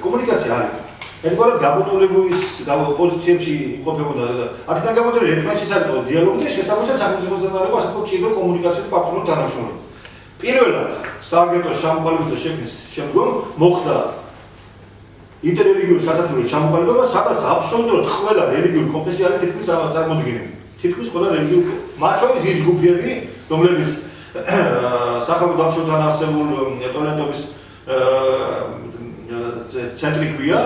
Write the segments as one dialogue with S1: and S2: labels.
S1: კომუნიკაცია არის. ერთგვარად გაბატონებულის პოზიციებში იმყოფებოდა და აქედან გამომდინარე ერთმანეთს ის არის დიალოგი და შესაბამისად სახელმწიფოსთან არის ასე თქვა ჭირო კომუნიკაციური პარტნიორული თანამშრომლობა. პირველად სააგენტოს ჩამოყალიბების შექმნის შემდგომ მოხდა ინტერრელიგიური სათათბიროს ჩამოყალიბება, სადაც აბსოლუტურად ყველა რელიგიური კონფესია არის თითქმის წარმოდგენილი. თითქმის ყველა რელიგიური, მათ შორის ის ჯგუფები, რომლებიც სახელმწიფო დამშრომლთან არსებულ ტოლერანტობის ცენტრი ქვია,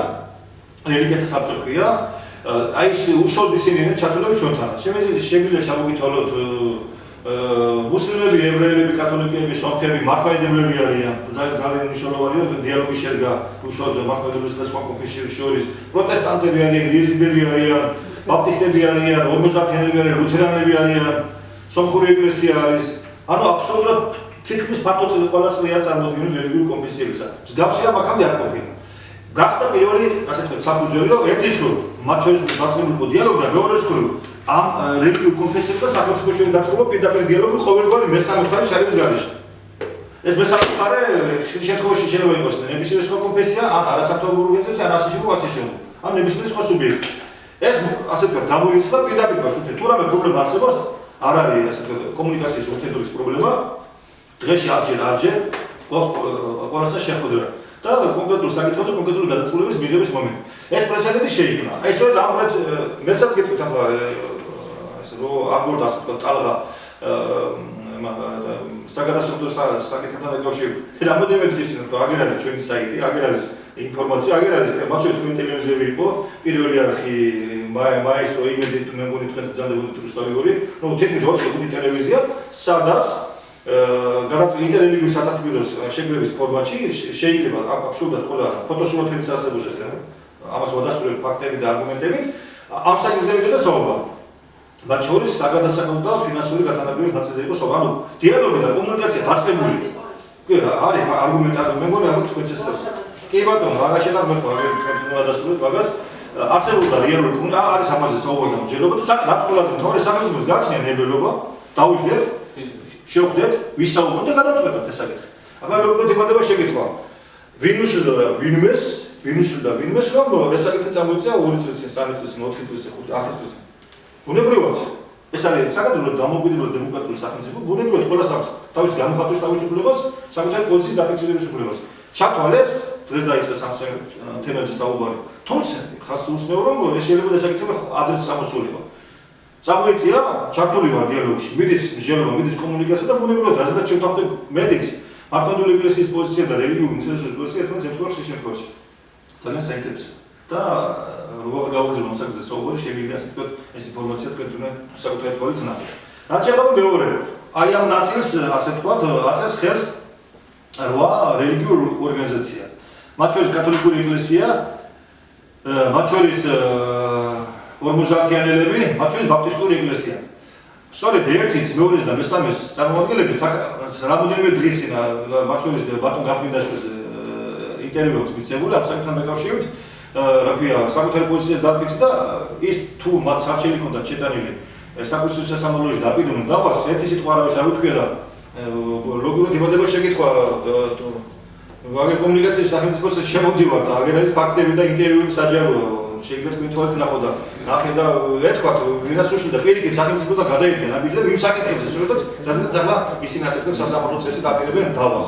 S1: რელიგიათა საბჭო ქვია, აი ეს უშუალოდ ისინი են ჩართულები ჩვენთანაც. შეგვიძლია ჩამოგითვალოთ მუსლიმები, ებრაელები, კათოლიკეები, სომხები, მართლმადიდებლები არიან. ძალიან მნიშვნელოვანია დიალოგი შედგა უშუალოდ მართლმადიდებლებს და სხვა კონფესიებს შორის. პროტესტანტები არიან, იეზიდები არიან, ბაპტისტები არიან, ორმოზდათიანები არიან, ლუთერანები არიან, სომხური ეკლესია არის. ანუ აბსოლუტურად თითქმის ფართო ყველა წრეა წარმოდგენილი რელიგიური კონფესიებისა. მსგავსია მაგამდე არ ყოფილა. გახდა პირველი, ასე ვთქვათ, საფუძველი, რომ ერთის რომ მათ შორის დაწყებულიყო დიალოგი და მეორეს რომ ამ რელიგიურ კონფესიებსა და სახელმწიფოს შორის დაწყებულიყო პირდაპირ დიალოგი ყოველგვარი მესამე მხარის ჩარევის გარეშე. ეს მესამე მხარე შემთხვევაში შეიძლება იყოს ნებისმიერი სხვა კონფესია, ან არასამთავრობო ორგანიზაცია, ან ასე შემო, ან ნებისმიერი სხვა სუბიექტი. ეს ასე ვთქვათ, გამოიცხადა პირდაპირ გასულთი. თუ რამე პრობლემა არსებობს, არ არის ასე ვთქვათ, კომუნიკაციის ურთიერთობის პრობლემა. დღეში არჯერ ყველასა შეხვედრა. და კონკრეტულ საკითხებზე კონკრეტული გადაწყვეტილების მიღების მომენტი. ეს პრეცედენტი შეიქმნა. აი სწორედ ამ მეცაც გეტყვით ახლა ესე რომ აღგვარდა ასე ვთქვათ ტალღა საგადასახადო საკითხთან დაკავშირებით. რამოდენიმე დღის წინ აგერ არის ჩვენი საიტი, აგერ არის ინფორმაცია, აგერ არის მათ შორის თქვენი ტელევიზიები იყო, პირველი არხი მაესტრო იმედი მე მგონი თქვენს ძანდებოდით რუსთავი, რომ თითქმის 4-5 ტელევიზია, სადაც გადაწყვეტილი ინტერრელიგიური სათათბიროს შეგრების ფორმატში შეიძლება აბსოლუტურად ყველა ფოტოსურათების არსებობაზე ამას ვადასტურებ ფაქტებით და არგუმენტებით ამ საკითხებზე მიდოდა საუბარი. მათ შორის საგადასახადო და ფინანსური გათანაბრების ნაწილზე იყო საუბარი. ანუ დიალოგი და კომუნიკაცია დაწყებული. კი რა, არის არგუმენტები, მე მგონი ამით თქვენც ეს კი ბატონო, მაგას შედარებით ვადასტურებ მაგას არსებობდა რეალური კომუნიკაცია, არის ამაზე საუბარი და მსჯელობა და რაც ყველაზე მთავარი სახელმწიფოს გააჩნია ნებელობა დაუშვათ შევხვდეთ, ვისაუბროთ და გადავწყვეტოთ ეს საკითხი. ახლა როგორ იმადება შეკითხვა. ვინ უშლიდა ვინმეს, რომ ეს საკითხი წამოიწია 2 წლის წინ, 3 წლის წინ, 4 წლის წინ, 5 წლის წინ. ბუნებრივად ეს არის საკადრო დამოუკიდებელი დემოკრატიული სახელმწიფო, ბუნებრივად ყველას აქვს თავის გამოხატვის თავისუფლებას, საკუთარი პოზიციის დაფიქსირების უფლებას. ჩათვალეს, დღეს დაიწყეს ამ თემებზე საუბარი. თუმცა ხას უსმევ, რომ ეს შეიძლება ეს საკითხი ადრეც წამოსულიყო. წამოიწია, ჩართული ვარ დიალოგში, მიდის მსჯელობა, მიდის კომუნიკაცია და ბუნებრივად რაზედაც შევთავაზებ მედიც, მართლმადიდებელი ეკლესიის პოზიცია და რელიგიური უმცირესობის პოზიცია ერთმანეთს ემთხვევა შემთხვევაში. ძალიან საინტერესო. და როგორ გავუძლო ამ საკითხზე საუბარი, შემიძლია ასე ვთქვათ, ეს ინფორმაცია თქვენ საკუთარი თვალით ნახეთ. რაც შეეხება მეორე, აი ამ ნაწილს ასე ვთქვათ, აწევს ხელს 8 რელიგიური ორგანიზაცია. მათ შორის კათოლიკური ეკლესია, მათ შორის ორმოზდათიანელები, მათ შორის ბაპტისტური ეკლესია. სწორედ ერთის, მეორეს და მესამეს წარმომადგენლები რამოდენიმე დღის წინ მათ შორის ბატონ გაფრინდაშვილს ინტერვიუ აქვს მიცემული ამ საკითხთან დაკავშირებით, რა ქვია, საკუთარი პოზიციას დაფიქსდა და ის თუ მათ სარჩელი ჰქონდათ შეტანილი საკუთრივ სასამართლოში დაპირდნენ დავას ერთი სიტყვა არავის არ უთქვია და როგორ იმადება შეკითხვა ვაგე კომუნიკაციის სახელმწიფოს შემოვდივარ და აგერ არის ფაქტები და ინტერვიუები საჯაროა. შეიძლება თქვენ თვალით ნახო და ნახე და ეთქვათ, ვინაც უშლიდა პირიქით სახელმწიფოდან გადაიდგნენ ამის და იმ საკითხებზე, სწორედ რაზედაც ახლა ისინი ასე ვთქვათ სასამართლო წესი დაპირებენ დავას.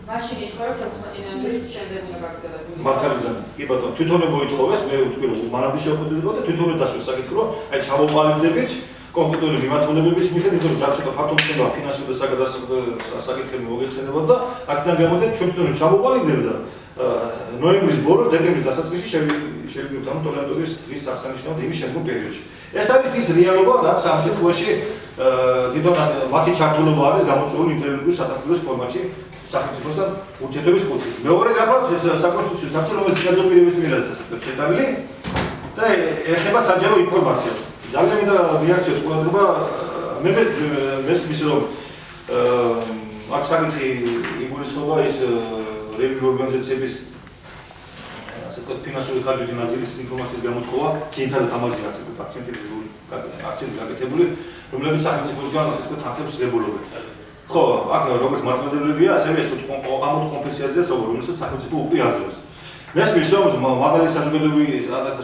S2: მაშინ ის ხო 15 ნოემბრის შემდეგ უნდა გაგრძელებული.
S1: მართალია, კი ბატონო, თვითონვე მოითხოვეს, მე ვთქვი რომ მანამდე შევხვდები და თვითონვე დასვეს საკითხი, რომ აი ჩამოყალიბდებით კონკრეტული მიმართულებების მიხედვით, რომ ძალიან ფართო ხდება ფინანსური და საგადასახადო საკითხები მოგეხსენებოდა და აქედან გამოდით ჩვენ თვითონვე ჩამოყალიბდებით და ნოემბრის ბოლოს, დეკემბრის დასაწყისში შევიდეთ ამ ტოლერანტობის დღის აღსანიშნავად იმის შემდგომ პერიოდში. ეს არის ის რეალობა, რაც ამ შემთხვევაში თვითონ მათი ჩართულობა არის გამოწვეული ინტერრელიგიური სათათბიროს ფორმატში სახელმწიფოსთან ურთიერთობის კუთხით. მეორე გახლავთ ეს საკონსტიტუციო საბჭო, რომელიც კადროპირების მიერ არის ასე ვთქვათ შეტანილი და ეხება საჯარო ინფორმაციას. ძალიან მინდა რეაქციას ყურადღება მე მესმის რომ აქ საკითხი იგულისხმება ის რელიგიური ორგანიზაციების ასე ვთქვათ ფინანსური ხარჯების ნაწილის ინფორმაციის გამოთხოვა, ძირითადად ამაზე ასე ვთქვათ აქცენტი გაკეთებული, რომლებიც სახელმწიფოსგან ასე ვთქვათ თანხებს ღებულობენ. ხო, აქ როგორც მართლმადიდებლებია, ასევე ეს ამ კონფესიაზეა საუბარი, რომელსაც სახელმწიფო უკვე აძლევს. მესმის რომ მაგალითად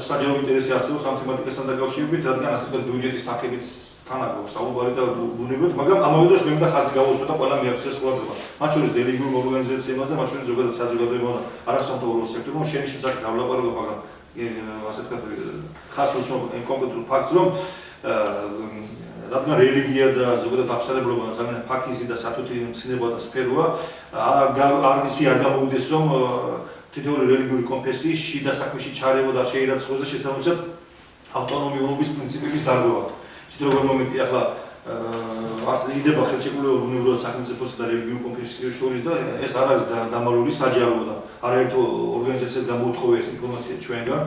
S1: საჯარო ინტერესი არსებობს ამ თემატიკასთან დაკავშირებით, რადგან ასე ვთქვათ ბიუჯეტის თანხებით თან აქვს საუბარი და ბუნებრივად, მაგრამ ამავე დროს მე მინდა ხაზი გავუსვა და ყველა მიაქციეს ყურადღება. მათ შორის რელიგიურ ორგანიზაციებმა და მათ შორის ზოგადად საზოგადოებამ და არასამთავრობო სექტორმა შენიშნეს აქ დავლაპარაკება, მაგრამ ასე ვთქვათ ხაზს უსვამ კონკრეტულ ფაქტს, რომ რადგან რელიგია და ზოგადად აღსანიშნავობა ძალიან ფაქიზი და სათუთი მცნება და სფეროა, არ გამოვიდეს რომ თითოეული რელიგიური კონფესიის შიდა საქმეში ჩარევა და შეირაცხოს და შესაბამისად ავტონომიურობის პრინციპების დარღვევა. ისეთ როგორ მომენტი ახლა იდება ხელშეკრულება ბუნებრივად სახელმწიფოსა და რელიგიურ კონფესიებს შორის და ეს არ არის დამალული საჯარო და არაერთო ორგანიზაციას გამოუთხოვია ეს ინფორმაცია ჩვენგან.